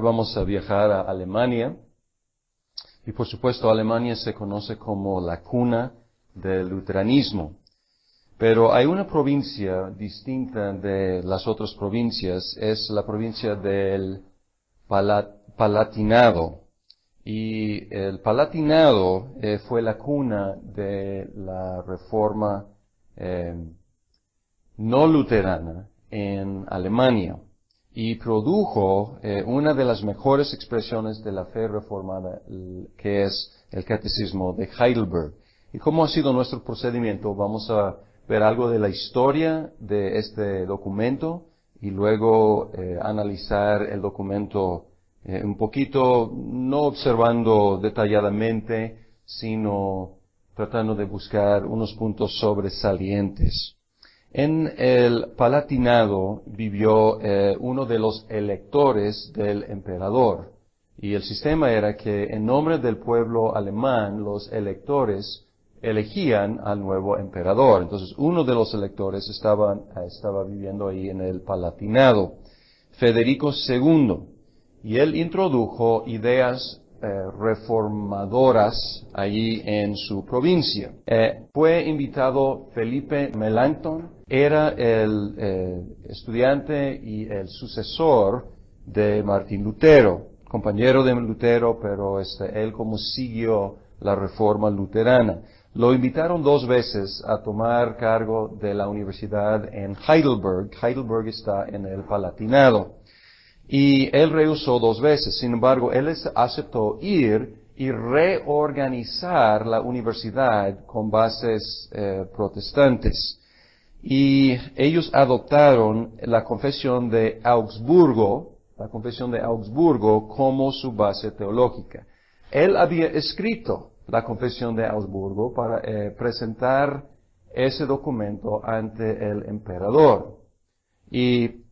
vamos a viajar a Alemania. Y por supuesto, Alemania se conoce como la cuna del luteranismo. Pero hay una provincia distinta de las otras provincias, es la provincia del Palatinado. Y el Palatinado fue la cuna de la reforma no luterana en Alemania y produjo una de las mejores expresiones de la fe reformada, que es el Catecismo de Heidelberg. ¿Y cómo ha sido nuestro procedimiento? Vamos a ver algo de la historia de este documento y luego analizar el documento un poquito, no observando detalladamente, sino tratando de buscar unos puntos sobresalientes. En el Palatinado vivió uno de los electores del emperador, y el sistema era que en nombre del pueblo alemán los electores elegían al nuevo emperador. Entonces uno de los electores estaba viviendo ahí en el Palatinado, Federico II, y él introdujo ideas reformadoras allí en su provincia. Fue invitado Felipe Melanchthon, era el estudiante y el sucesor de Martín Lutero, compañero de Lutero, pero él como siguió la reforma luterana. Lo invitaron 2 veces a tomar cargo de la universidad en Heidelberg. Heidelberg está en el Palatinado. Y él rehusó 2 veces. Sin embargo, él aceptó ir y reorganizar la universidad con bases protestantes. Y ellos adoptaron la Confesión de Augsburgo como su base teológica. Él había escrito la Confesión de Augsburgo para presentar ese documento ante el emperador. Y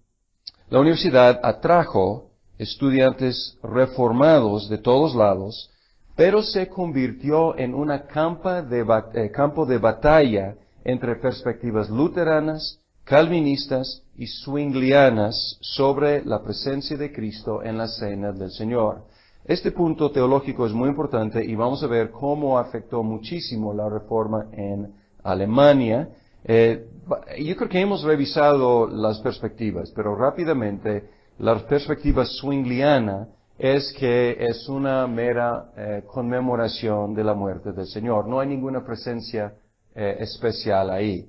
la universidad atrajo estudiantes reformados de todos lados, pero se convirtió en una campo de batalla entre perspectivas luteranas, calvinistas y zwinglianas sobre la presencia de Cristo en la cena del Señor. Este punto teológico es muy importante y vamos a ver cómo afectó muchísimo la reforma en Alemania. Yo creo que hemos revisado las perspectivas, pero rápidamente la perspectiva zwingliana es que es una mera conmemoración de la muerte del Señor. No hay ninguna presencia especial ahí.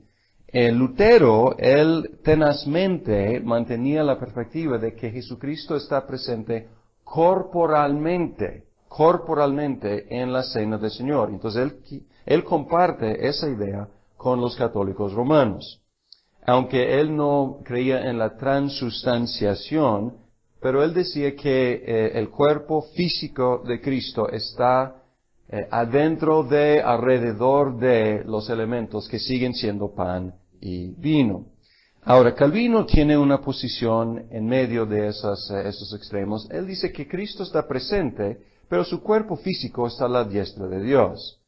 Lutero, él tenazmente mantenía la perspectiva de que Jesucristo está presente corporalmente en la cena del Señor. Entonces él comparte esa idea con los católicos romanos. Aunque él no creía en la transustanciación, pero él decía que el cuerpo físico de Cristo está alrededor de los elementos que siguen siendo pan y vino. Ahora, Calvino tiene una posición en medio de esos extremos. Él dice que Cristo está presente, pero su cuerpo físico está a la diestra de Dios.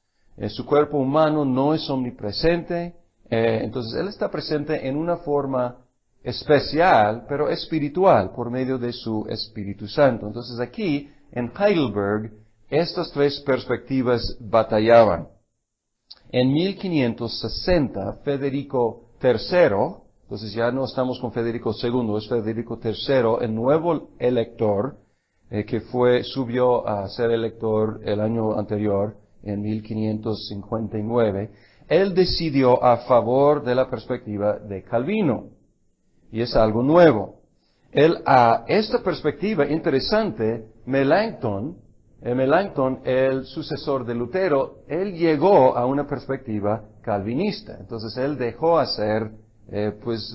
Su cuerpo humano no es omnipresente, entonces Él está presente en una forma especial, pero espiritual, por medio de su Espíritu Santo. Entonces aquí, en Heidelberg, estas 3 perspectivas batallaban. En 1560, Federico III, entonces ya no estamos con Federico II, es Federico III, el nuevo elector, que subió a ser elector el año anterior, en 1559, él decidió a favor de la perspectiva de Calvino. Y es algo nuevo. Esta perspectiva interesante, Melanchthon, el sucesor de Lutero, él llegó a una perspectiva calvinista. Entonces él dejó a ser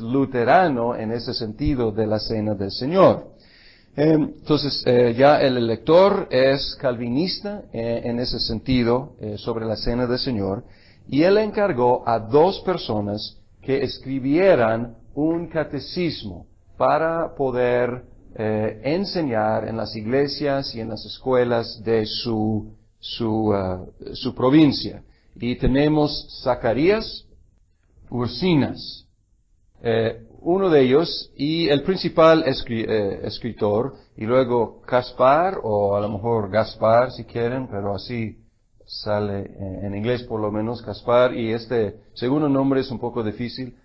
luterano en ese sentido de la cena del Señor. Entonces ya el elector es calvinista en ese sentido sobre la cena del Señor, y él encargó a 2 personas que escribieran un catecismo para poder enseñar en las iglesias y en las escuelas de su provincia. Y tenemos Zacarías Ursinas. uno de ellos y el principal escritor, y luego Caspar, o a lo mejor Gaspar si quieren, pero así sale en inglés por lo menos, Caspar, y este segundo nombre es un poco difícil,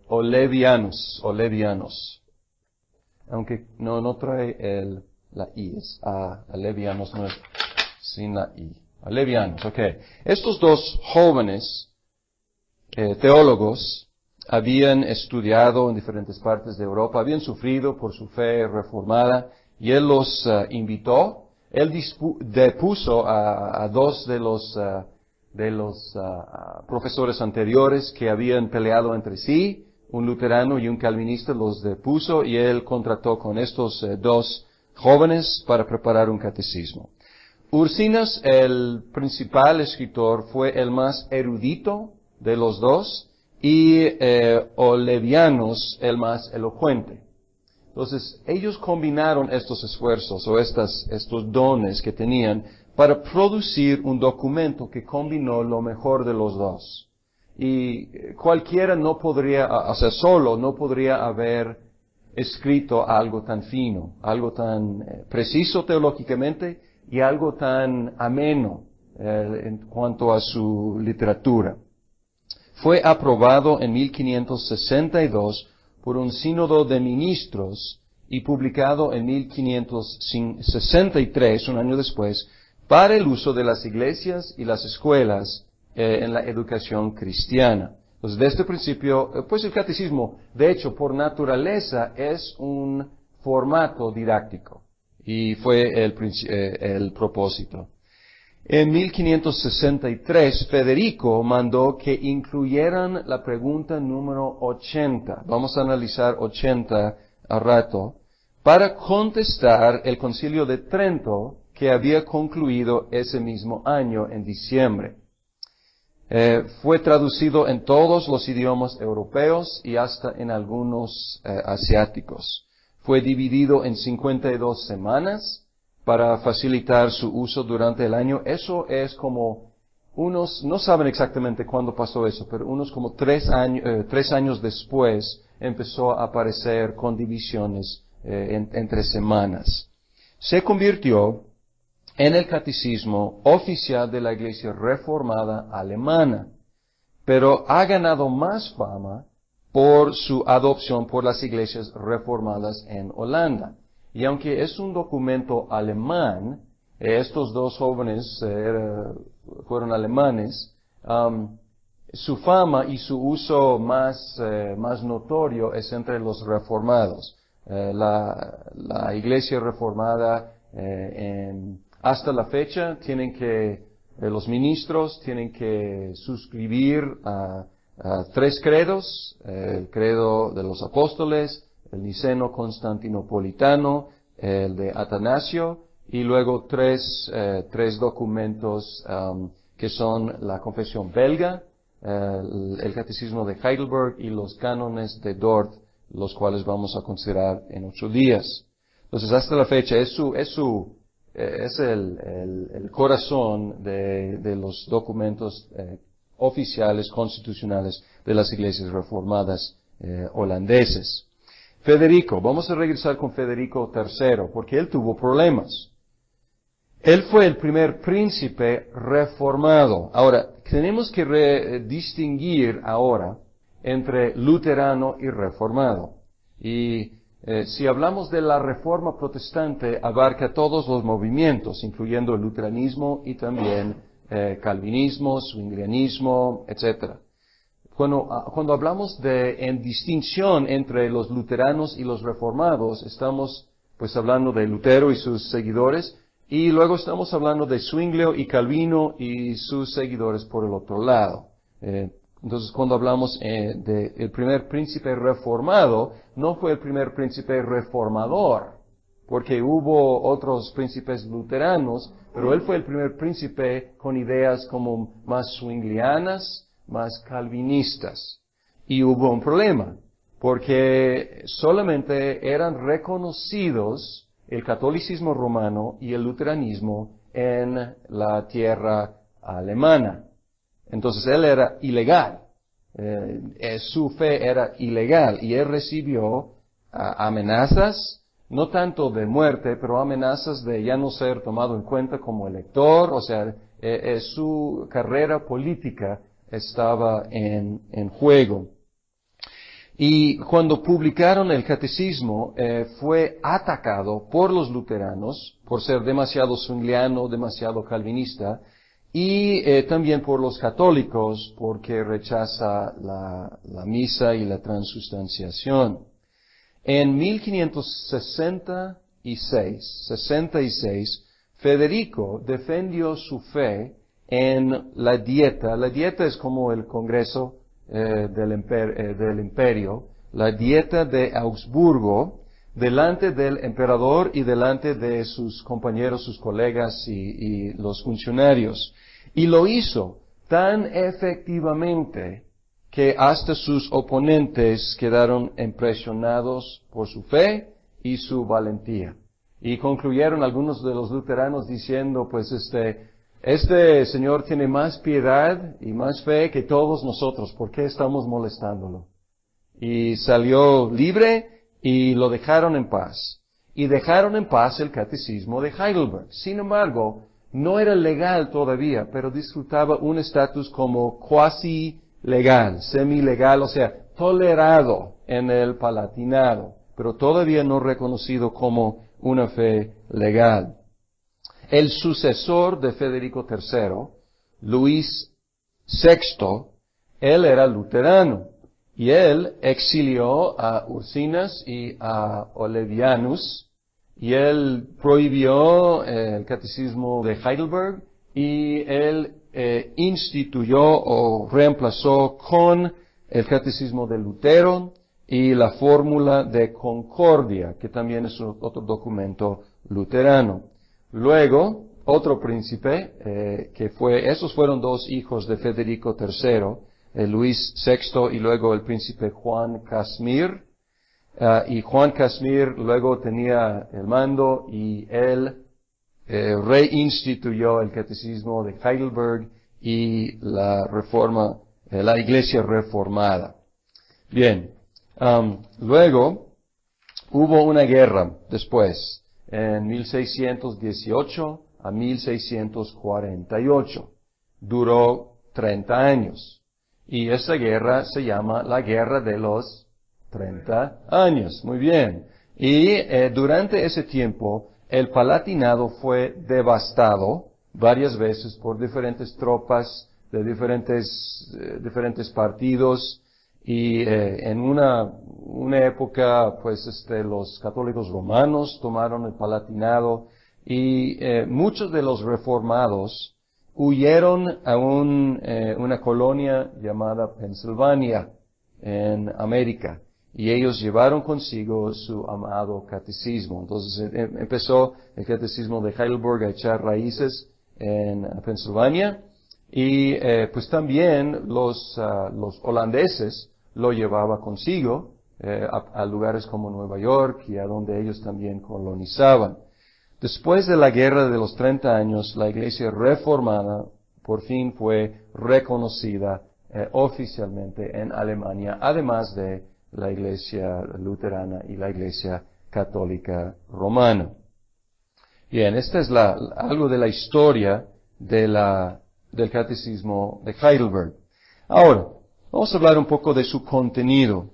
Olevianos, aunque no trae la I, es Olevianos, no es sin la I, Olevianos, ok. Estos dos jóvenes teólogos habían estudiado en diferentes partes de Europa, habían sufrido por su fe reformada, y él los invitó. Él depuso a dos de los profesores anteriores que habían peleado entre sí, un luterano y un calvinista, los depuso, y él contrató con estos dos jóvenes para preparar un catecismo. Ursinas, el principal escritor, fue el más erudito de los dos, y Olevianos el más elocuente. Entonces, ellos combinaron estos esfuerzos o estos dones que tenían para producir un documento que combinó lo mejor de los dos. Y cualquiera no podría, o sea, solo no podría haber escrito algo tan fino, algo tan preciso teológicamente y algo tan ameno en cuanto a su literatura. Fue aprobado en 1562 por un sínodo de ministros y publicado en 1563, un año después, para el uso de las iglesias y las escuelas en la educación cristiana. Entonces, desde este principio, pues el catecismo, de hecho, por naturaleza, es un formato didáctico, y fue el propósito. En 1563, Federico mandó que incluyeran la pregunta número 80. Vamos a analizar 80 a rato, para contestar el Concilio de Trento, que había concluido ese mismo año, en diciembre. Fue traducido en todos los idiomas europeos y hasta en algunos asiáticos. Fue dividido en 52 semanas, para facilitar su uso durante el año. Eso es como no saben exactamente cuándo pasó eso, pero unos como 3 años después empezó a aparecer con divisiones entre semanas. Se convirtió en el catecismo oficial de la Iglesia Reformada Alemana, pero ha ganado más fama por su adopción por las iglesias reformadas en Holanda. Y aunque es un documento alemán, estos dos jóvenes fueron alemanes, su fama y su uso más notorio es entre los reformados. La iglesia reformada hasta la fecha los ministros tienen que suscribir a 3 credos, el credo de los apóstoles, el niceno constantinopolitano, el de Atanasio, y luego tres documentos que son la confesión belga, el catecismo de Heidelberg y los cánones de Dort, los cuales vamos a considerar en 8 días. Entonces, hasta la fecha es el corazón de los documentos oficiales, constitucionales de las iglesias reformadas holandeses. Federico, vamos a regresar con Federico III, porque él tuvo problemas. Él fue el primer príncipe reformado. Ahora, tenemos que distinguir ahora entre luterano y reformado. Y si hablamos de la reforma protestante, abarca todos los movimientos, incluyendo el luteranismo y también calvinismo, zwinglianismo, etc. Cuando hablamos en distinción entre los luteranos y los reformados, estamos pues hablando de Lutero y sus seguidores, y luego estamos hablando de Zwinglio y Calvino y sus seguidores por el otro lado. Entonces, cuando hablamos del primer príncipe reformado, no fue el primer príncipe reformador, porque hubo otros príncipes luteranos, pero él fue el primer príncipe con ideas como más zwinglianas, más calvinistas. Y hubo un problema, porque solamente eran reconocidos el catolicismo romano y el luteranismo en la tierra alemana. Entonces él era ilegal, su fe era ilegal y él recibió amenazas, no tanto de muerte, pero amenazas de ya no ser tomado en cuenta como elector, o sea, su carrera política estaba en juego. Y cuando publicaron el catecismo, fue atacado por los luteranos por ser demasiado zwingliano, demasiado calvinista, y también por los católicos porque rechaza la misa y la transustanciación. En 1566, Federico defendió su fe en la Dieta. La Dieta es como el Congreso del Imperio, la Dieta de Augsburgo, delante del emperador y delante de sus compañeros, sus colegas y los funcionarios. Y lo hizo tan efectivamente que hasta sus oponentes quedaron impresionados por su fe y su valentía. Y concluyeron algunos de los luteranos diciendo, pues este señor tiene más piedad y más fe que todos nosotros, ¿por qué estamos molestándolo? Y salió libre y lo dejaron en paz. Y dejaron en paz el catecismo de Heidelberg. Sin embargo, no era legal todavía, pero disfrutaba un estatus como cuasi legal, semi-legal, o sea, tolerado en el Palatinado, pero todavía no reconocido como una fe legal. El sucesor de Federico III, Luis VI, él era luterano, y él exilió a Ursinas y a Olevianus, y él prohibió el catecismo de Heidelberg, y él instituyó o reemplazó con el catecismo de Lutero y la fórmula de concordia, que también es otro documento luterano. Luego, otro príncipe, esos fueron dos hijos de Federico III, Luis VI y luego el príncipe Juan Casimir, y Juan Casimir luego tenía el mando y él reinstituyó el catecismo de Heidelberg y la iglesia reformada. Bien, luego hubo una guerra después, en 1618 a 1648. Duró 30 años. Y esa guerra se llama la Guerra de los 30 años. Muy bien. Y durante ese tiempo, el Palatinado fue devastado varias veces por diferentes tropas de diferentes partidos. Y en una época, pues los católicos romanos tomaron el Palatinado y muchos de los reformados huyeron a una colonia llamada Pensilvania en América y ellos llevaron consigo su amado catecismo. Entonces empezó el catecismo de Heidelberg a echar raíces en Pensilvania y pues también los holandeses lo llevaba consigo a lugares como Nueva York y a donde ellos también colonizaban. Después de la Guerra de los 30 años, la Iglesia reformada por fin fue reconocida oficialmente en Alemania, además de la Iglesia luterana y la Iglesia católica romana. Bien, esta es algo de la historia del catecismo de Heidelberg. Ahora, vamos a hablar un poco de su contenido.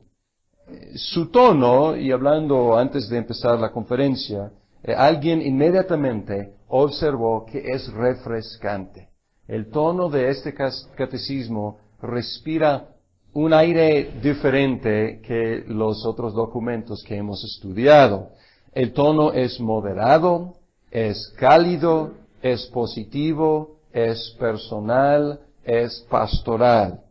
Su tono, y hablando antes de empezar la conferencia, alguien inmediatamente observó que es refrescante. El tono de este catecismo respira un aire diferente que los otros documentos que hemos estudiado. El tono es moderado, es cálido, es positivo, es personal, es pastoral.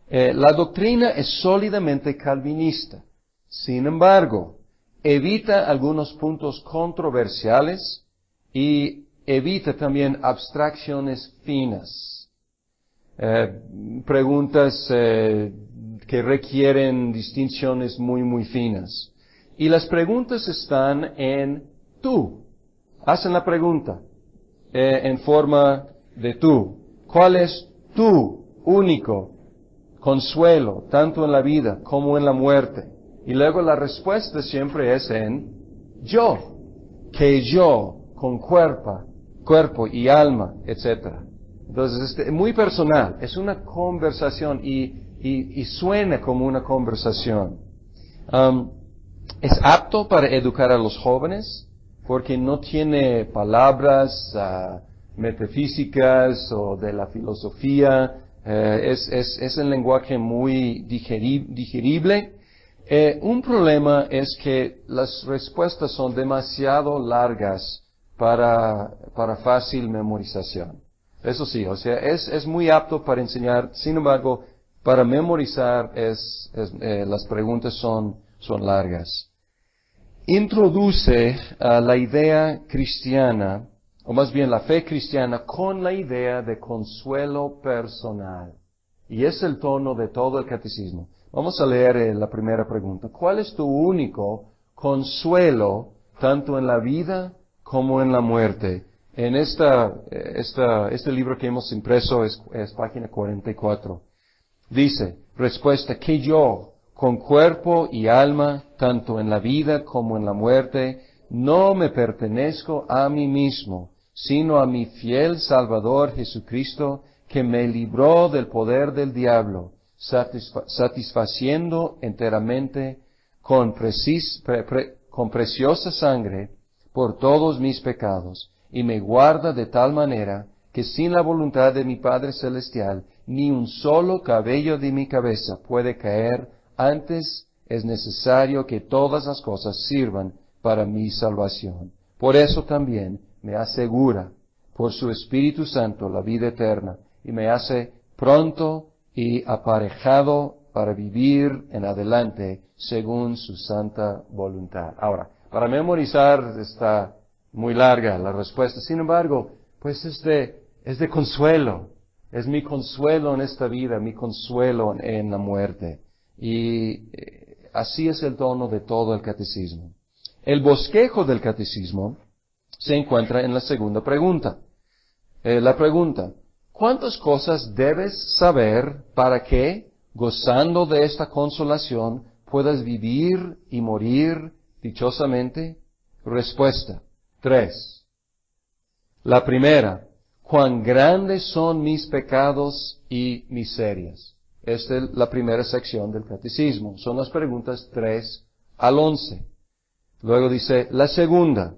La doctrina es sólidamente calvinista. Sin embargo, evita algunos puntos controversiales y evita también abstracciones finas. Preguntas que requieren distinciones muy finas. Y las preguntas están en tú. Hacen la pregunta en forma de tú. ¿Cuál es tu único consuelo, tanto en la vida como en la muerte. Y luego la respuesta siempre es en yo, que yo, con cuerpo y alma, etc. Entonces, es muy personal, es una conversación y suena como una conversación. Es apto para educar a los jóvenes porque no tiene palabras metafísicas o de la filosofía, es un lenguaje muy digerible. Un problema es que las respuestas son demasiado largas para fácil memorización. Eso sí, o sea, es muy apto para enseñar, sin embargo, para memorizar las preguntas son largas. Introduce la idea cristiana, o más bien la fe cristiana, con la idea de consuelo personal. Y es el tono de todo el catecismo. Vamos a leer la primera pregunta. ¿Cuál es tu único consuelo, tanto en la vida como en la muerte? En este libro que hemos impreso es página 44. Dice, respuesta, que yo, con cuerpo y alma, tanto en la vida como en la muerte, no me pertenezco a mí mismo, sino a mi fiel Salvador Jesucristo, que me libró del poder del diablo, satisfaciendo enteramente con preciosa sangre por todos mis pecados, y me guarda de tal manera que sin la voluntad de mi Padre Celestial, ni un solo cabello de mi cabeza puede caer. Antes es necesario que todas las cosas sirvan para mi salvación. Por eso también me asegura por su Espíritu Santo la vida eterna y me hace pronto y aparejado para vivir en adelante según su santa voluntad. Ahora, para memorizar está muy larga la respuesta. Sin embargo, pues es de consuelo. Es mi consuelo en esta vida, mi consuelo en la muerte. Y así es el tono de todo el catecismo. El bosquejo del catecismo se encuentra en la segunda pregunta. La pregunta, ¿cuántas cosas debes saber para que, gozando de esta consolación, puedas vivir y morir dichosamente? Respuesta, 3. La primera, cuán grandes son mis pecados y miserias. Esta es la primera sección del catecismo. Son las preguntas 3 al 11. Luego dice, la segunda,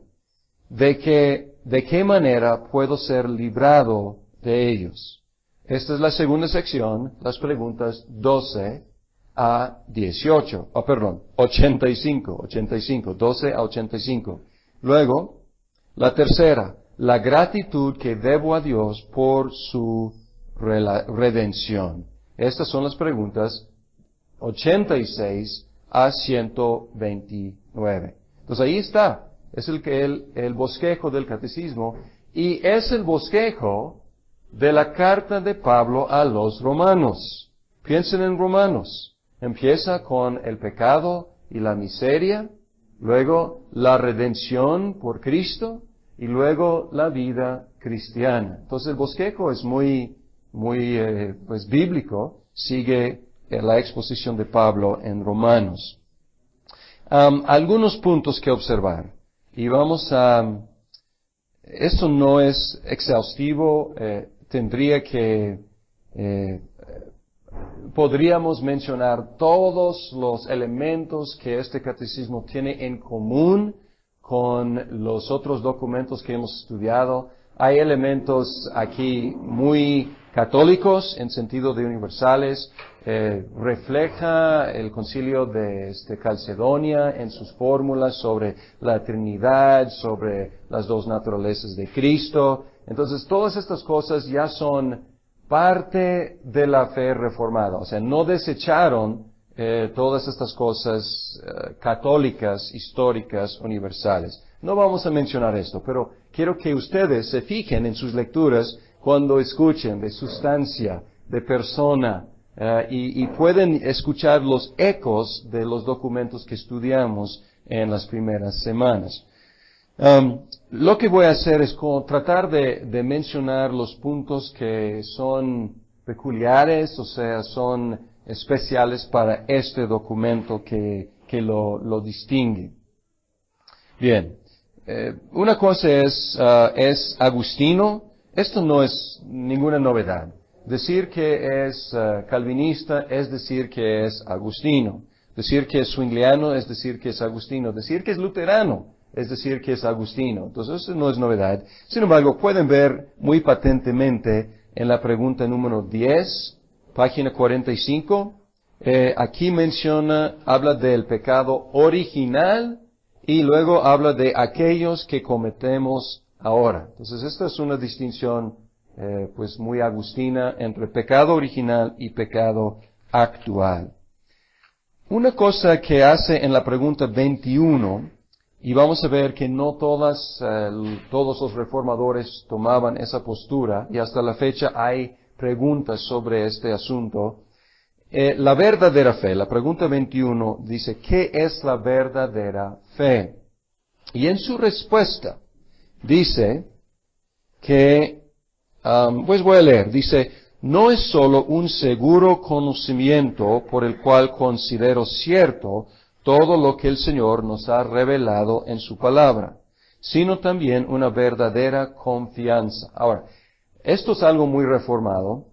¿de qué manera puedo ser librado de ellos? Esta es la segunda sección, las preguntas 12 a 18. 85, 12 a 85. Luego, la tercera, la gratitud que debo a Dios por su redención. Estas son las preguntas 86 a 129. Entonces ahí está. Es el bosquejo del catecismo y es el bosquejo de la carta de Pablo a los romanos. Piensen en Romanos. Empieza con el pecado y la miseria, luego la redención por Cristo y luego la vida cristiana. Entonces el bosquejo es muy bíblico, sigue la exposición de Pablo en Romanos. Algunos puntos que observar. Y esto no es exhaustivo, podríamos mencionar todos los elementos que este catecismo tiene en común con los otros documentos que hemos estudiado. Hay elementos aquí muy católicos en sentido de universales. Refleja el concilio de Calcedonia en sus fórmulas sobre la Trinidad, sobre las dos naturalezas de Cristo. Entonces, todas estas cosas ya son parte de la fe reformada. O sea, no desecharon todas estas cosas católicas, históricas, universales. No vamos a mencionar esto, pero quiero que ustedes se fijen en sus lecturas cuando escuchen de sustancia, de persona, y pueden escuchar los ecos de los documentos que estudiamos en las primeras semanas. Lo que voy a hacer es tratar de mencionar los puntos que son peculiares, o sea, son especiales para este documento que lo distingue. Bien, una cosa es Agustino. Esto no es ninguna novedad. Decir que es calvinista es decir que es agustino. Decir que es zwingliano es decir que es agustino. Decir que es luterano es decir que es agustino. Entonces, eso no es novedad. Sin embargo, pueden ver muy patentemente en la pregunta número 10, página 45, aquí habla del pecado original y luego habla de aquellos que cometemos ahora. Entonces, esta es una distinción pues muy agustina entre pecado original y pecado actual. Una cosa que hace en la pregunta 21, y vamos a ver que no todos los reformadores tomaban esa postura, y hasta la fecha hay preguntas sobre este asunto. La verdadera fe, la pregunta 21 dice, ¿qué es la verdadera fe? Y en su respuesta dice que, pues voy a leer, dice, no es sólo un seguro conocimiento por el cual considero cierto todo lo que el Señor nos ha revelado en su palabra, sino también una verdadera confianza. Ahora, esto es algo muy reformado.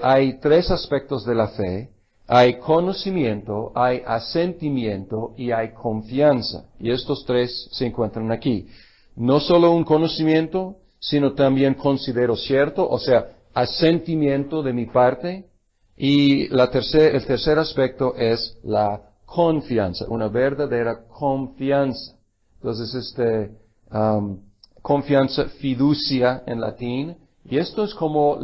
Hay tres aspectos de la fe. Hay conocimiento, hay asentimiento y hay confianza. Y estos tres se encuentran aquí. No solo un conocimiento, sino también considero cierto, o sea, asentimiento de mi parte. Y el tercer aspecto es la confianza, una verdadera confianza. Entonces, confianza, fiducia en latín. Y esto es como, a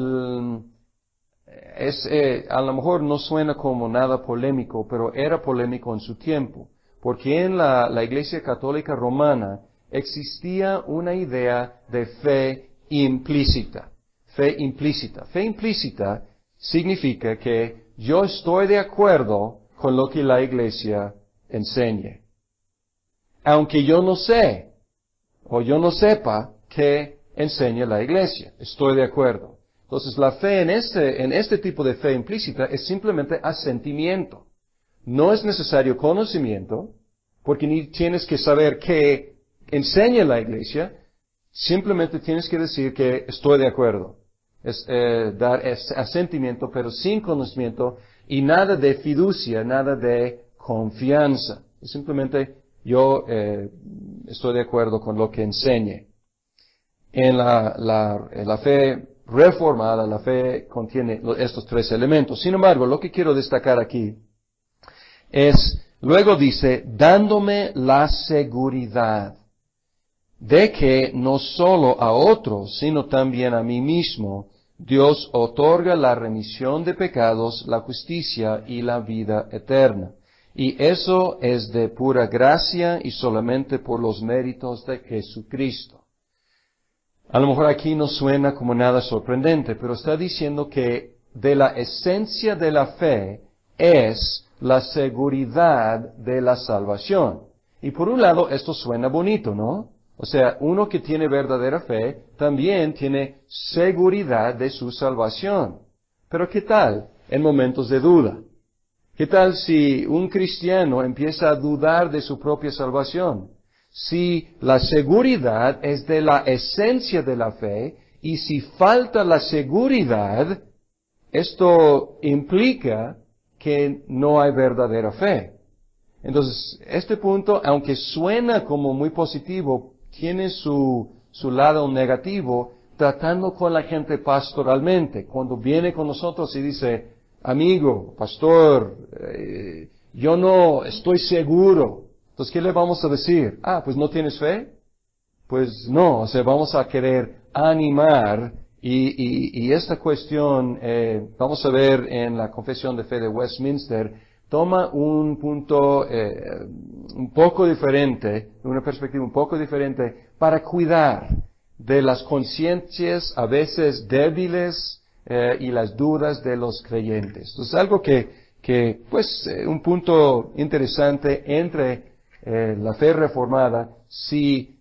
lo mejor no suena como nada polémico, pero era polémico en su tiempo. Porque en la Iglesia Católica Romana existía una idea de fe implícita. Fe implícita. Fe implícita significa que yo estoy de acuerdo con lo que la Iglesia enseñe. Aunque yo no sé, o yo no sepa qué enseña la Iglesia. Estoy de acuerdo. Entonces la fe en este tipo de fe implícita es simplemente asentimiento. No es necesario conocimiento, porque ni tienes que saber qué enseña la Iglesia, simplemente tienes que decir que estoy de acuerdo. Es dar asentimiento, pero sin conocimiento, y nada de fiducia, nada de confianza. Simplemente yo estoy de acuerdo con lo que enseñe. En la fe reformada, la fe contiene estos tres elementos. Sin embargo, lo que quiero destacar aquí es, luego dice, dándome la seguridad de que no solo a otros, sino también a mí mismo, Dios otorga la remisión de pecados, la justicia y la vida eterna. Y eso es de pura gracia y solamente por los méritos de Jesucristo. A lo mejor aquí no suena como nada sorprendente, pero está diciendo que de la esencia de la fe es la seguridad de la salvación. Y por un lado esto suena bonito, ¿no? O sea, uno que tiene verdadera fe también tiene seguridad de su salvación. Pero ¿qué tal en momentos de duda? ¿Qué tal si un cristiano empieza a dudar de su propia salvación? Si la seguridad es de la esencia de la fe, y si falta la seguridad, esto implica que no hay verdadera fe. Entonces, este punto, aunque suena como muy positivo, tiene su lado negativo, tratando con la gente pastoralmente. Cuando viene con nosotros y dice, amigo, pastor, yo no estoy seguro. Entonces, ¿qué le vamos a decir? Pues ¿no tienes fe? Pues no, o sea, vamos a querer animar y esta cuestión, vamos a ver en la Confesión de Fe de Westminster, toma un punto un poco diferente, una perspectiva un poco diferente para cuidar de las conciencias a veces débiles y las dudas de los creyentes. Entonces, algo un punto interesante entre la fe reformada, si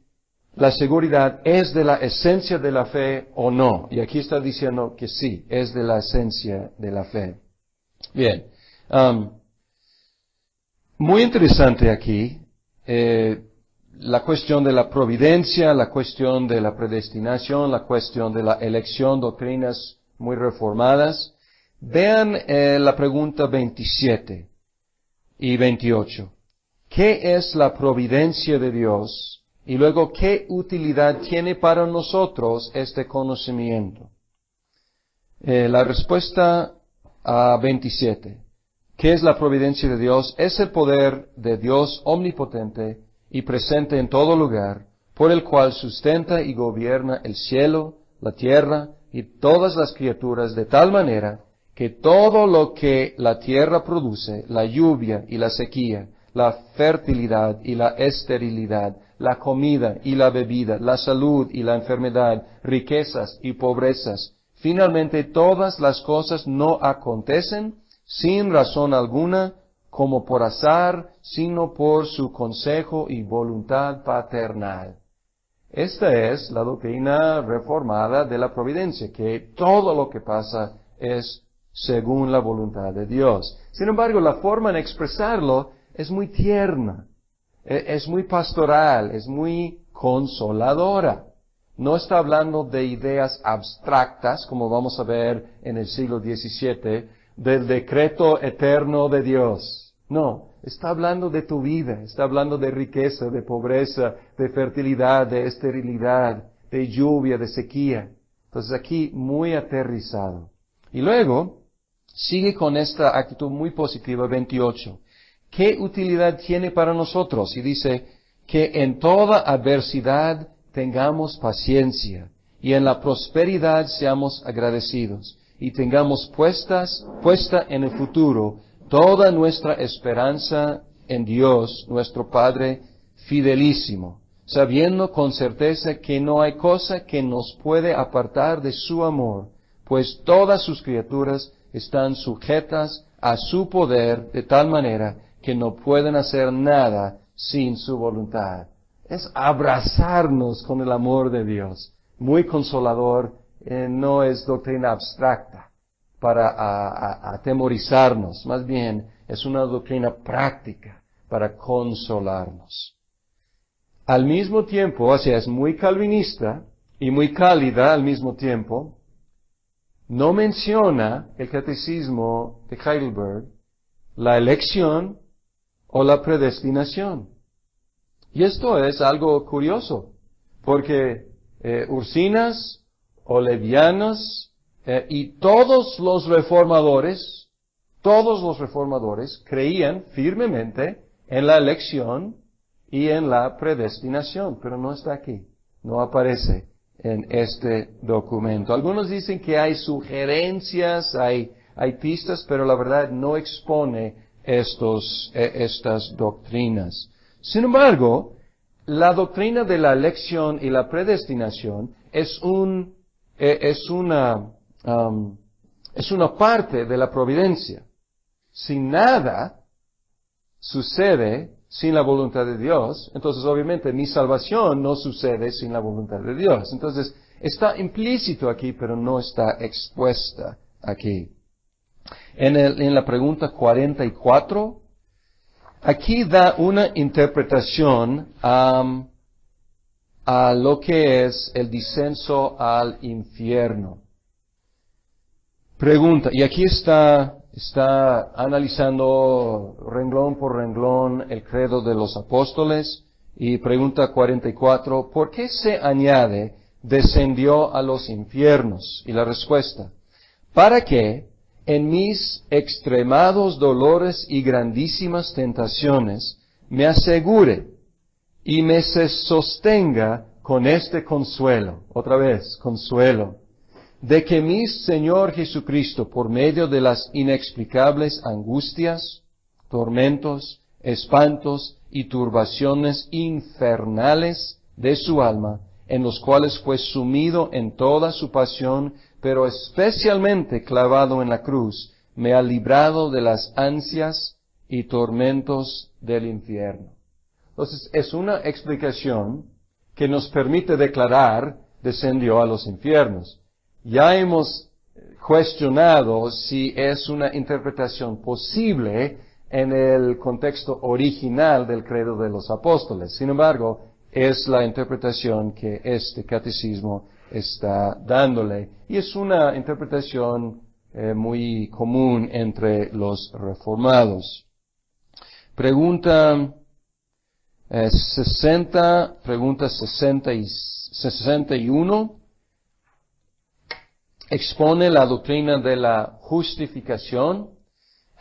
la seguridad es de la esencia de la fe o no. Y aquí está diciendo que sí, es de la esencia de la fe. Bien, Muy interesante aquí, la cuestión de la providencia, la cuestión de la predestinación, la cuestión de la elección, doctrinas muy reformadas. Vean la pregunta 27 y 28. ¿Qué es la providencia de Dios? Y luego, ¿qué utilidad tiene para nosotros este conocimiento? La respuesta a 27. ¿Qué es la providencia de Dios? Es el poder de Dios omnipotente y presente en todo lugar, por el cual sustenta y gobierna el cielo, la tierra y todas las criaturas de tal manera que todo lo que la tierra produce, la lluvia y la sequía, la fertilidad y la esterilidad, la comida y la bebida, la salud y la enfermedad, riquezas y pobrezas, finalmente todas las cosas no acontecen sin razón alguna, como por azar, sino por su consejo y voluntad paternal. Esta es la doctrina reformada de la providencia, que todo lo que pasa es según la voluntad de Dios. Sin embargo, la forma en expresarlo es muy tierna, es muy pastoral, es muy consoladora. No está hablando de ideas abstractas, como vamos a ver en el siglo XVII, del decreto eterno de Dios. No, está hablando de tu vida, está hablando de riqueza, de pobreza, de fertilidad, de esterilidad, de lluvia, de sequía. Entonces aquí muy aterrizado. Y luego sigue con esta actitud muy positiva, 28. ¿Qué utilidad tiene para nosotros? Y dice que en toda adversidad tengamos paciencia y en la prosperidad seamos agradecidos y tengamos puesta en el futuro toda nuestra esperanza en Dios, nuestro Padre fidelísimo, sabiendo con certeza que no hay cosa que nos puede apartar de su amor, pues todas sus criaturas están sujetas a su poder de tal manera que no pueden hacer nada sin su voluntad. Es abrazarnos con el amor de Dios. Muy consolador, no es doctrina abstracta para atemorizarnos, más bien es una doctrina práctica para consolarnos. Al mismo tiempo, o sea, es muy calvinista y muy cálida al mismo tiempo. No menciona el catecismo de Heidelberg la elección o la predestinación. Y esto es algo curioso, porque Ursinas, Olevianos y todos los reformadores creían firmemente en la elección y en la predestinación, pero no está aquí, no aparece en este documento. Algunos dicen que hay sugerencias, hay pistas, pero la verdad no expone estas doctrinas. Sin embargo, la doctrina de la elección y la predestinación es una parte de la providencia. Si nada sucede sin la voluntad de Dios, entonces obviamente mi salvación no sucede sin la voluntad de Dios. Entonces está implícito aquí, pero no está expuesta aquí. En la pregunta 44, aquí da una interpretación a lo que es el descenso al infierno. Pregunta, y aquí está analizando renglón por renglón el credo de los apóstoles, y pregunta 44, ¿por qué se añade descendió a los infiernos? Y la respuesta, para que en mis extremados dolores y grandísimas tentaciones me asegure y me se sostenga con este consuelo, otra vez, consuelo, de que mi Señor Jesucristo, por medio de las inexplicables angustias, tormentos, espantos y turbaciones infernales de su alma, en los cuales fue sumido en toda su pasión, pero especialmente clavado en la cruz, me ha librado de las ansias y tormentos del infierno. Entonces, es una explicación que nos permite declarar, descendió a los infiernos. Ya hemos cuestionado si es una interpretación posible en el contexto original del credo de los apóstoles. Sin embargo, es la interpretación que este catecismo está dándole. Y es una interpretación muy común entre los reformados. Pregunta 61. Expone la doctrina de la justificación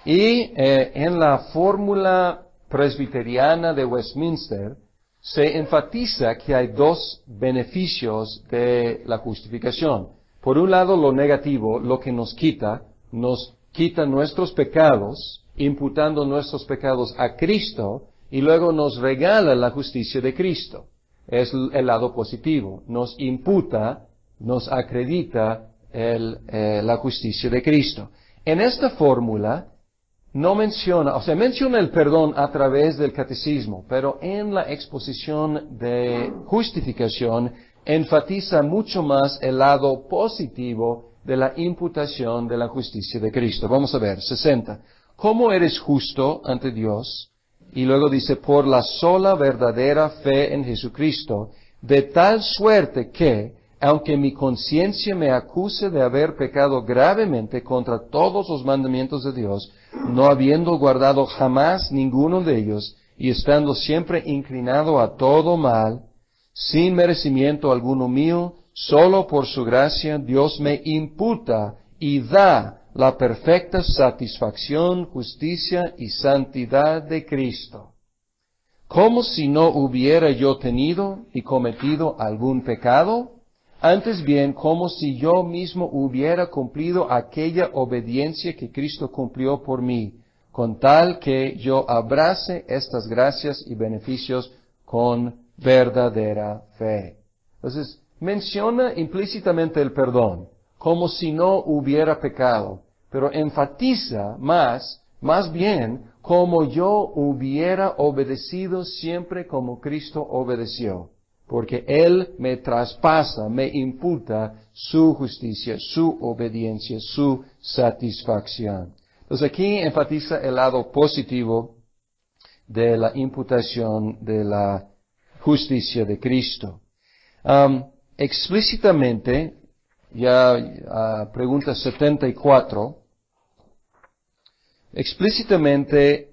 y en la fórmula presbiteriana de Westminster se enfatiza que hay dos beneficios de la justificación. Por un lado, lo negativo, lo que nos quita nuestros pecados, imputando nuestros pecados a Cristo, y luego nos regala la justicia de Cristo. Es el lado positivo. Nos imputa, nos acredita la justicia de Cristo. En esta fórmula no menciona el perdón a través del catecismo, pero en la exposición de justificación enfatiza mucho más el lado positivo de la imputación de la justicia de Cristo. Vamos a ver, 60. ¿Cómo eres justo ante Dios? Y luego dice, por la sola verdadera fe en Jesucristo, de tal suerte que, aunque mi conciencia me acuse de haber pecado gravemente contra todos los mandamientos de Dios, no habiendo guardado jamás ninguno de ellos, y estando siempre inclinado a todo mal, sin merecimiento alguno mío, solo por su gracia Dios me imputa y da la perfecta satisfacción, justicia y santidad de Cristo. Como si no hubiera yo tenido y cometido algún pecado, antes bien como si yo mismo hubiera cumplido aquella obediencia que Cristo cumplió por mí, con tal que yo abrace estas gracias y beneficios con verdadera fe. Entonces, menciona implícitamente el perdón, como si no hubiera pecado, pero enfatiza más bien, como yo hubiera obedecido siempre como Cristo obedeció, porque Él me traspasa, me imputa su justicia, su obediencia, su satisfacción. Entonces aquí enfatiza el lado positivo de la imputación de la justicia de Cristo. Explícitamente, pregunta 74, explícitamente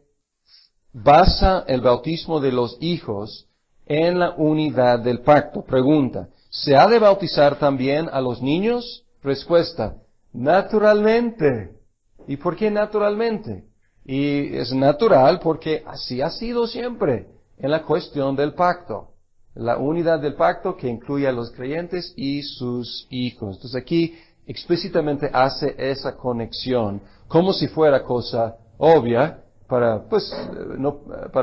basa el bautismo de los hijos en la unidad del pacto. Pregunta, ¿se ha de bautizar también a los niños? Respuesta, naturalmente. ¿Y por qué naturalmente? Y es natural porque así ha sido siempre en la cuestión del pacto. La unidad del pacto que incluye a los creyentes y sus hijos. Entonces aquí explícitamente hace esa conexión, como si fuera cosa obvia. Para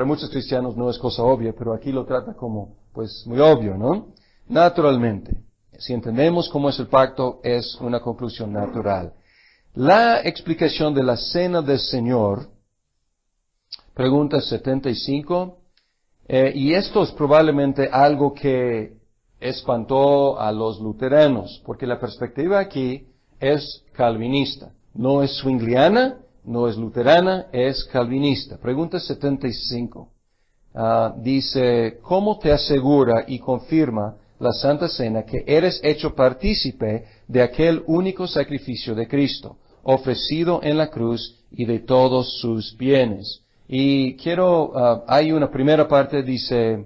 muchos cristianos no es cosa obvia, pero aquí lo trata como, muy obvio, ¿no? Naturalmente. Si entendemos cómo es el pacto, es una conclusión natural. La explicación de la cena del Señor, pregunta 75, y esto es probablemente algo que espantó a los luteranos, porque la perspectiva aquí es calvinista. No es zwingliana, no es luterana, es calvinista. Pregunta 75. Dice, ¿cómo te asegura y confirma la Santa Cena que eres hecho partícipe de aquel único sacrificio de Cristo, ofrecido en la cruz y de todos sus bienes? Y hay una primera parte, dice,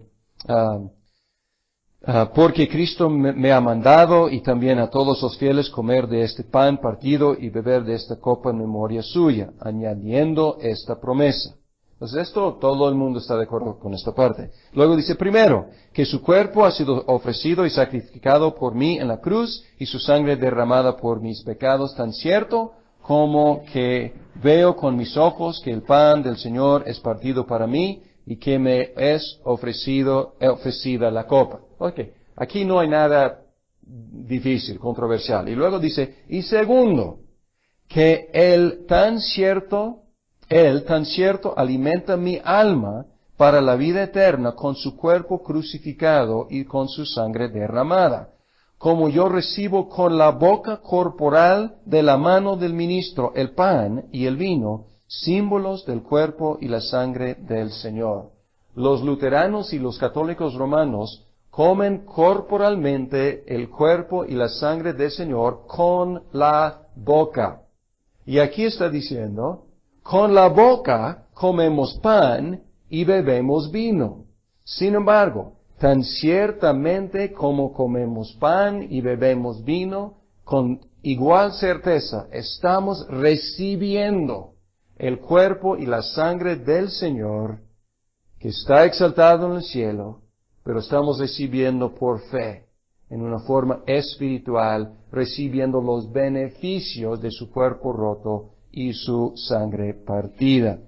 porque Cristo me ha mandado y también a todos los fieles comer de este pan partido y beber de esta copa en memoria suya, añadiendo esta promesa. Entonces todo el mundo está de acuerdo con esta parte. Luego dice, primero, que su cuerpo ha sido ofrecido y sacrificado por mí en la cruz y su sangre derramada por mis pecados, tan cierto como que veo con mis ojos que el pan del Señor es partido para mí y que me es ofrecida la copa. Okay. Aquí no hay nada difícil, controversial. Y luego dice, y segundo, que Él tan cierto alimenta mi alma para la vida eterna con su cuerpo crucificado y con su sangre derramada. como yo recibo con la boca corporal de la mano del ministro el pan y el vino, símbolos del cuerpo y la sangre del Señor. Los luteranos y los católicos romanos comen corporalmente el cuerpo y la sangre del Señor con la boca. Y aquí está diciendo, con la boca comemos pan y bebemos vino. Sin embargo, tan ciertamente como comemos pan y bebemos vino, con igual certeza estamos recibiendo el cuerpo y la sangre del Señor, que está exaltado en el cielo, pero estamos recibiendo por fe, en una forma espiritual, recibiendo los beneficios de su cuerpo roto y su sangre partida,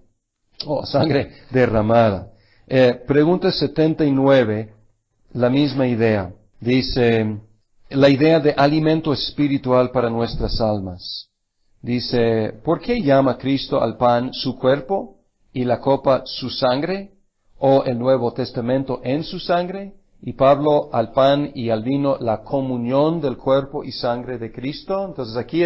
o sangre derramada. Pregunta 79, la misma idea. Dice, la idea de alimento espiritual para nuestras almas. Dice, ¿por qué llama Cristo al pan su cuerpo y la copa su sangre? ¿O el Nuevo Testamento en su sangre? Y Pablo al pan y al vino la comunión del cuerpo y sangre de Cristo. Entonces aquí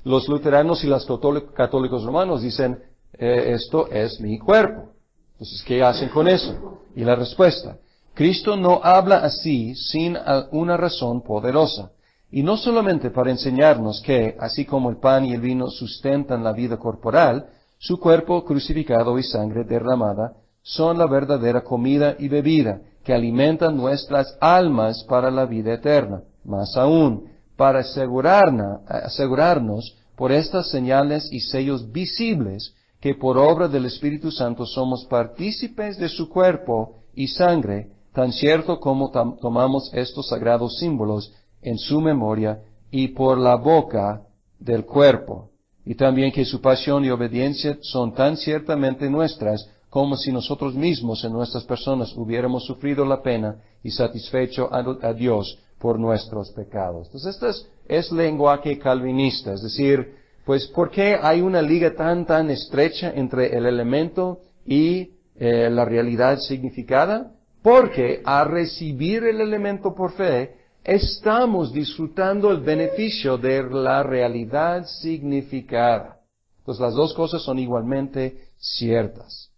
los luteranos y los católicos romanos dicen, esto es mi cuerpo. Entonces, ¿qué hacen con eso? Y la respuesta, Cristo no habla así sin una razón poderosa. Y no solamente para enseñarnos que, así como el pan y el vino sustentan la vida corporal, su cuerpo crucificado y sangre derramada son la verdadera comida y bebida que alimentan nuestras almas para la vida eterna. Más aún, para asegurarnos por estas señales y sellos visibles que por obra del Espíritu Santo somos partícipes de su cuerpo y sangre, tan cierto como tomamos estos sagrados símbolos en su memoria y por la boca del cuerpo. Y también que su pasión y obediencia son tan ciertamente nuestras como si nosotros mismos en nuestras personas hubiéramos sufrido la pena y satisfecho a Dios por nuestros pecados. Entonces, esto es lenguaje calvinista, es decir, pues, ¿por qué hay una liga tan estrecha entre el elemento y la realidad significada? Porque al recibir el elemento por fe, estamos disfrutando el beneficio de la realidad significada. Entonces, las dos cosas son igualmente ciertas.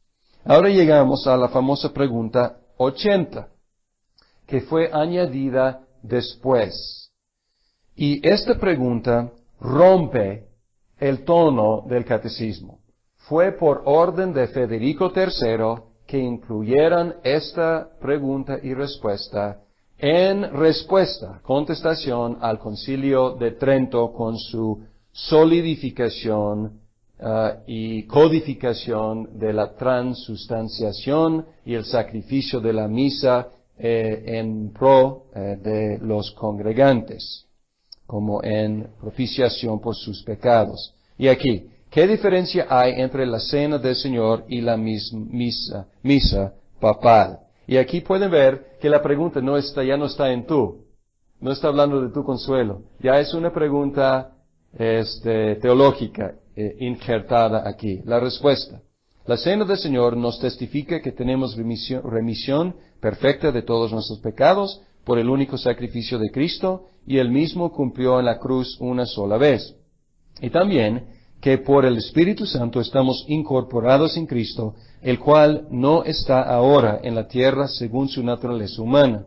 Ahora llegamos a la famosa pregunta 80, que fue añadida después. Y esta pregunta rompe el tono del catecismo. Fue por orden de Federico III que incluyeran esta pregunta y respuesta en contestación al Concilio de Trento con su solidificación y codificación de la transustanciación y el sacrificio de la misa en pro de los congregantes, como en propiciación por sus pecados. Y aquí, ¿qué diferencia hay entre la cena del Señor y la misa papal? Y aquí pueden ver que la pregunta ya no está en tú, no está hablando de tu consuelo, ya es una pregunta teológica injertada aquí. La respuesta, la cena del Señor nos testifica que tenemos remisión perfecta de todos nuestros pecados por el único sacrificio de Cristo, y Él mismo cumplió en la cruz una sola vez. Y también que por el Espíritu Santo estamos incorporados en Cristo, el cual no está ahora en la tierra según su naturaleza humana.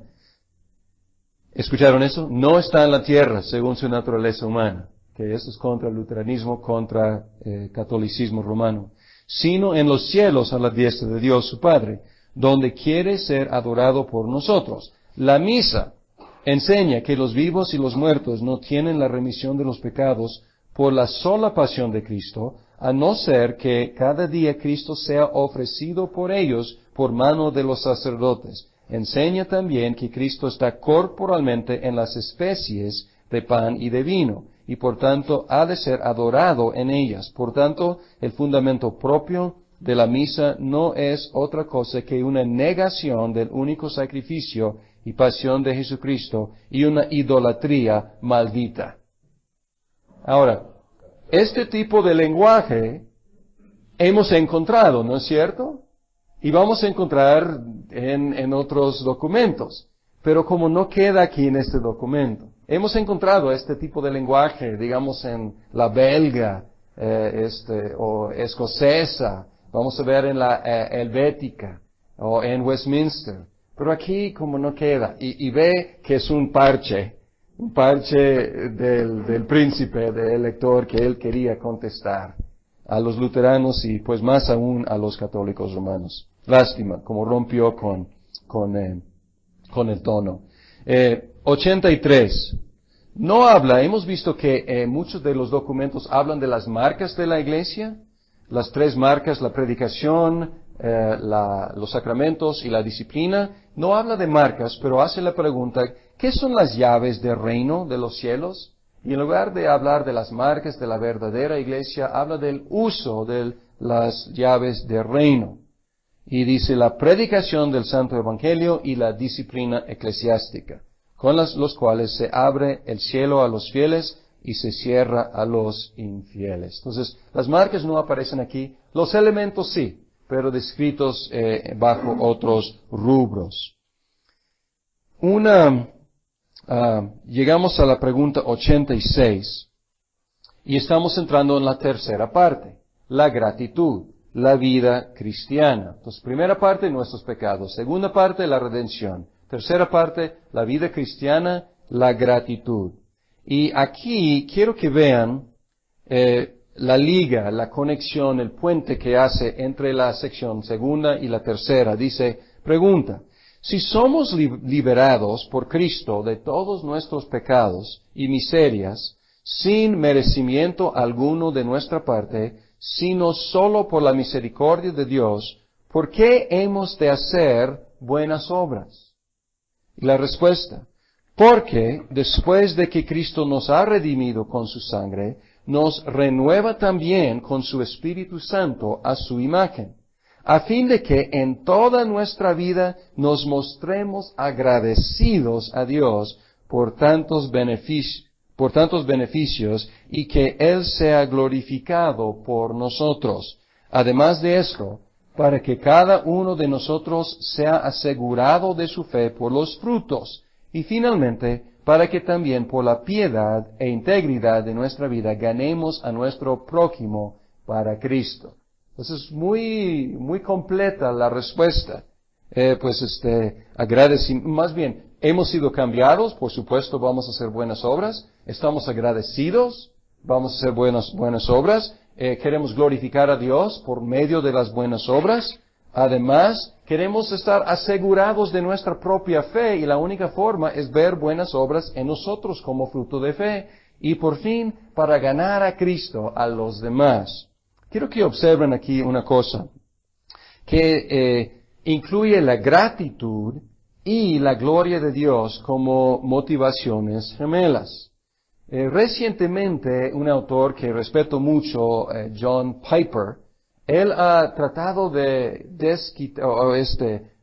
¿Escucharon eso? No está en la tierra según su naturaleza humana, que eso es contra el luteranismo, contra catolicismo romano, sino en los cielos a la diestra de Dios su Padre, donde quiere ser adorado por nosotros. La misa enseña que los vivos y los muertos no tienen la remisión de los pecados por la sola pasión de Cristo, a no ser que cada día Cristo sea ofrecido por ellos por mano de los sacerdotes. Enseña también que Cristo está corporalmente en las especies de pan y de vino, y por tanto ha de ser adorado en ellas. Por tanto, el fundamento propio de la misa no es otra cosa que una negación del único sacrificio y pasión de Jesucristo y una idolatría maldita. Ahora, este tipo de lenguaje hemos encontrado, ¿no es cierto? Y vamos a encontrar en otros documentos. Pero como no queda aquí en este documento, Hemos encontrado este tipo de lenguaje, digamos, en la belga, o escocesa, vamos a ver en la helvética, o en Westminster. Pero aquí como no queda, y ve que es un parche del príncipe, del elector que él quería contestar a los luteranos y pues más aún a los católicos romanos. Lástima, como rompió con el tono. 83. No habla, hemos visto que muchos de los documentos hablan de las marcas de la iglesia, las 3 marcas, la predicación, los sacramentos y la disciplina. No habla de marcas, pero hace la pregunta, ¿qué son las llaves del reino de los cielos? Y en lugar de hablar de las marcas de la verdadera iglesia, habla del uso de las llaves del reino. Y dice la predicación del Santo Evangelio y la disciplina eclesiástica, con los cuales se abre el cielo a los fieles y se cierra a los infieles. Entonces, las marcas no aparecen aquí, los elementos sí, pero descritos bajo otros rubros. Llegamos a la pregunta 86 y estamos entrando en la tercera parte, la gratitud, la vida cristiana. Entonces, primera parte, nuestros pecados. Segunda parte, la redención. Tercera parte, la vida cristiana, la gratitud. Y aquí quiero que vean la liga, la conexión, el puente que hace entre la sección segunda y la tercera. Dice, pregunta, si somos liberados por Cristo de todos nuestros pecados y miserias, sin merecimiento alguno de nuestra parte, sino solo por la misericordia de Dios, ¿por qué hemos de hacer buenas obras? Y la respuesta, porque después de que Cristo nos ha redimido con su sangre, nos renueva también con su Espíritu Santo a su imagen, a fin de que en toda nuestra vida nos mostremos agradecidos a Dios por tantos beneficios y que Él sea glorificado por nosotros. Además de esto, para que cada uno de nosotros sea asegurado de su fe por los frutos, y finalmente, para que también por la piedad e integridad de nuestra vida ganemos a nuestro prójimo para Cristo. Entonces, muy completa la respuesta. Más bien, hemos sido cambiados, por supuesto vamos a hacer buenas obras, estamos agradecidos, vamos a hacer buenas obras, queremos glorificar a Dios por medio de las buenas obras. Además, queremos estar asegurados de nuestra propia fe y la única forma es ver buenas obras en nosotros como fruto de fe y por fin para ganar a Cristo a los demás. Quiero que observen aquí una cosa que incluye la gratitud y la gloria de Dios como motivaciones gemelas. Recientemente, un autor que respeto mucho, John Piper, él ha tratado de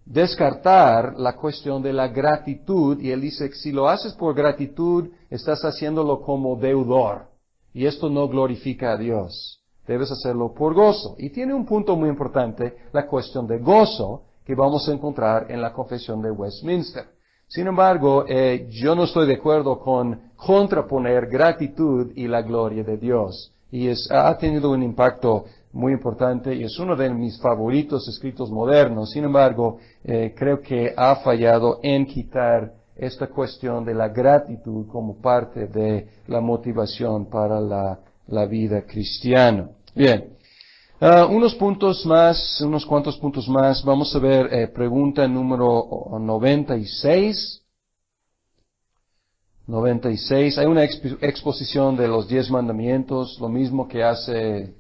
descartar la cuestión de la gratitud y él dice que si lo haces por gratitud, estás haciéndolo como deudor y esto no glorifica a Dios. Debes hacerlo por gozo. Y tiene un punto muy importante, la cuestión de gozo, que vamos a encontrar en la Confesión de Westminster. Sin embargo, yo no estoy de acuerdo con contraponer gratitud y la gloria de Dios. Y ha tenido un impacto muy importante y es uno de mis favoritos escritos modernos. Sin embargo, creo que ha fallado en quitar esta cuestión de la gratitud como parte de la motivación para la vida cristiana. Bien. Unos cuantos puntos más. Vamos a ver pregunta número 96. 96. Hay una exposición de los 10 mandamientos, lo mismo que hace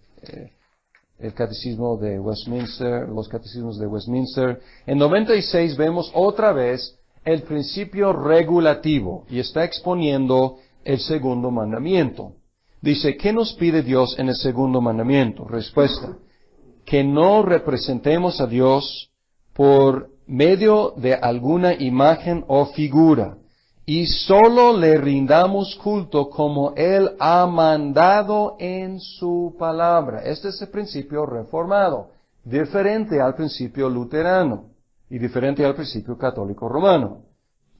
el catecismo de Westminster, los catecismos de Westminster. En 96 vemos otra vez el principio regulativo y está exponiendo el segundo mandamiento. Dice, ¿qué nos pide Dios en el segundo mandamiento? Respuesta, que no representemos a Dios por medio de alguna imagen o figura, y solo le rindamos culto como Él ha mandado en su palabra. Este es el principio reformado, diferente al principio luterano y diferente al principio católico romano.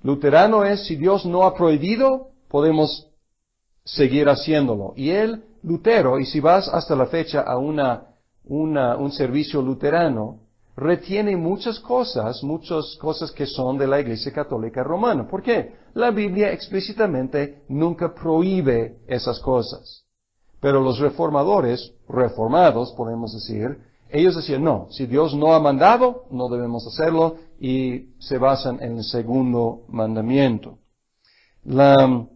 Luterano es, si Dios no ha prohibido, podemos seguir haciéndolo. Y Lutero, y si vas hasta la fecha a un servicio luterano, retiene muchas cosas que son de la Iglesia Católica Romana. ¿Por qué? La Biblia explícitamente nunca prohíbe esas cosas. Pero los reformados, podemos decir, ellos decían, no, si Dios no ha mandado, no debemos hacerlo, y se basan en el segundo mandamiento. La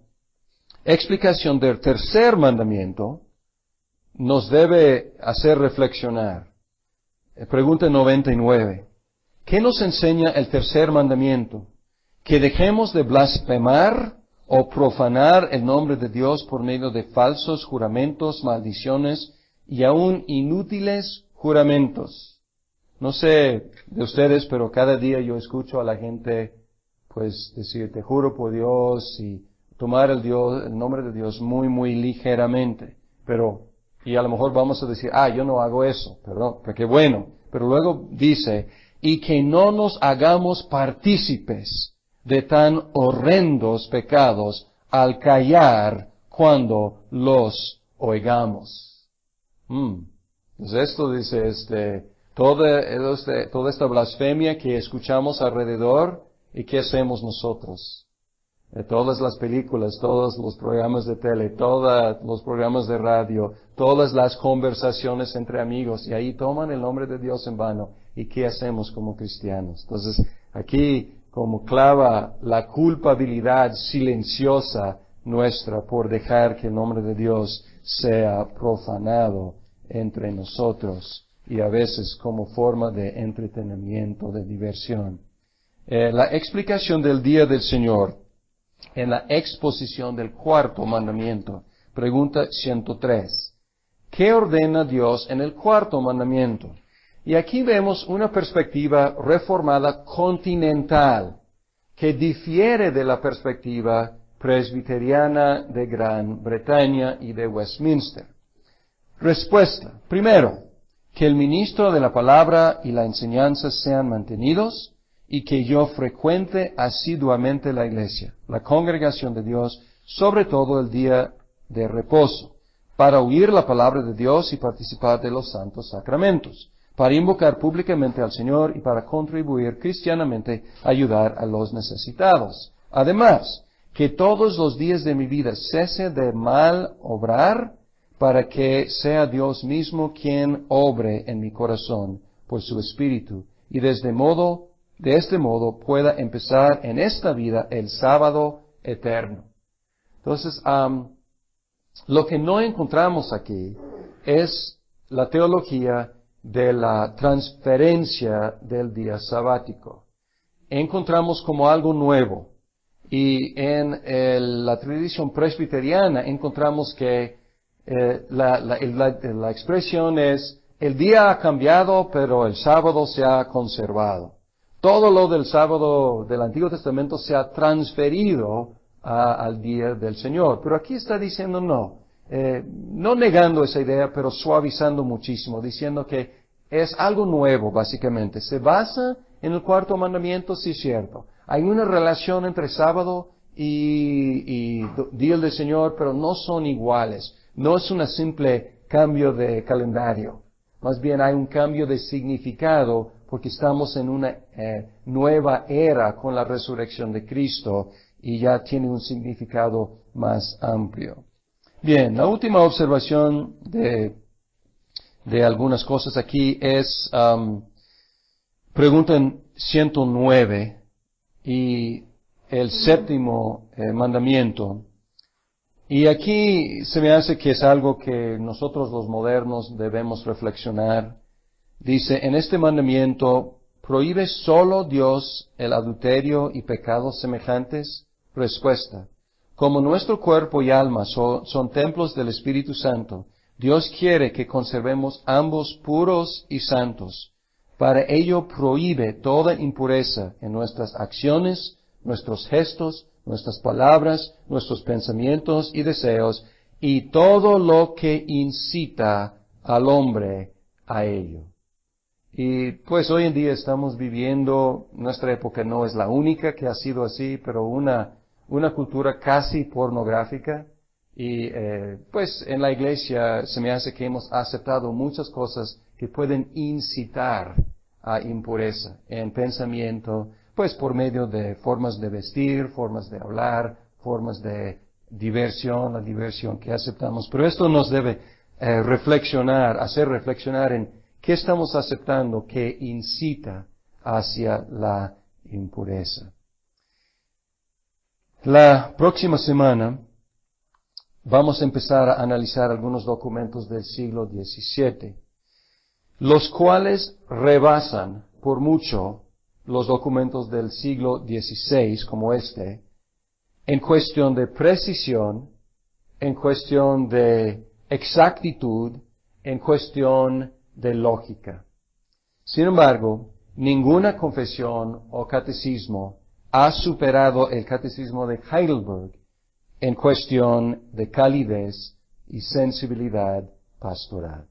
explicación del tercer mandamiento nos debe hacer reflexionar. Pregunta 99. ¿Qué nos enseña el tercer mandamiento? ¿Que dejemos de blasfemar o profanar el nombre de Dios por medio de falsos juramentos, maldiciones y aún inútiles juramentos? No sé de ustedes, pero cada día yo escucho a la gente, pues, decir, te juro por Dios, y tomar el nombre de Dios muy, muy ligeramente. Y a lo mejor vamos a decir, yo no hago eso, perdón, porque bueno. Pero luego dice, y que no nos hagamos partícipes de tan horrendos pecados al callar cuando los oigamos. Entonces esto dice, toda esta blasfemia que escuchamos alrededor, ¿y qué hacemos nosotros? Todas las películas, todos los programas de tele, todos los programas de radio, todas las conversaciones entre amigos, y ahí toman el nombre de Dios en vano. ¿Y qué hacemos como cristianos? Entonces, aquí como clava la culpabilidad silenciosa nuestra por dejar que el nombre de Dios sea profanado entre nosotros, y a veces como forma de entretenimiento, de diversión. La explicación del día del Señor en la exposición del cuarto mandamiento. Pregunta 103. ¿Qué ordena Dios en el cuarto mandamiento? Y aquí vemos una perspectiva reformada continental, que difiere de la perspectiva presbiteriana de Gran Bretaña y de Westminster. Respuesta. Primero, que el ministro de la palabra y la enseñanza sean mantenidos, y que yo frecuente asiduamente la iglesia, la congregación de Dios, sobre todo el día de reposo, para oír la palabra de Dios y participar de los santos sacramentos, para invocar públicamente al Señor y para contribuir cristianamente a ayudar a los necesitados. Además, que todos los días de mi vida cese de mal obrar, para que sea Dios mismo quien obre en mi corazón por su Espíritu, y de este modo pueda empezar en esta vida el sábado eterno. Entonces, lo que no encontramos aquí es la teología de la transferencia del día sabático. Encontramos como algo nuevo. Y en la tradición presbiteriana encontramos que la expresión es, el día ha cambiado, pero el sábado se ha conservado. Todo lo del sábado del Antiguo Testamento se ha transferido al día del Señor. Pero aquí está diciendo no negando esa idea, pero suavizando muchísimo, diciendo que es algo nuevo, básicamente. Se basa en el cuarto mandamiento, sí es cierto. Hay una relación entre sábado y día del Señor, pero no son iguales. No es un simple cambio de calendario. Más bien hay un cambio de significado, porque estamos en una nueva era con la resurrección de Cristo, y ya tiene un significado más amplio. Bien, la última observación de algunas cosas aquí es, pregunta 109, y el séptimo mandamiento. Y aquí se me hace que es algo que nosotros los modernos debemos reflexionar. Dice, en este mandamiento, ¿prohíbe solo Dios el adulterio y pecados semejantes? Respuesta. Como nuestro cuerpo y alma son templos del Espíritu Santo, Dios quiere que conservemos ambos puros y santos. Para ello prohíbe toda impureza en nuestras acciones, nuestros gestos, nuestras palabras, nuestros pensamientos y deseos, y todo lo que incita al hombre a ello. Y pues hoy en día estamos viviendo, nuestra época no es la única que ha sido así, pero una una cultura casi pornográfica y pues en la iglesia se me hace que hemos aceptado muchas cosas que pueden incitar a impureza en pensamiento, pues por medio de formas de vestir, formas de hablar, formas de diversión, la diversión que aceptamos. Pero esto nos debe hacer reflexionar en qué estamos aceptando que incita hacia la impureza. La próxima semana vamos a empezar a analizar algunos documentos del siglo XVII, los cuales rebasan por mucho los documentos del siglo XVI, como este, en cuestión de precisión, en cuestión de exactitud, en cuestión de lógica. Sin embargo, ninguna confesión o catecismo ha superado el catecismo de Heidelberg en cuestión de calidez y sensibilidad pastoral.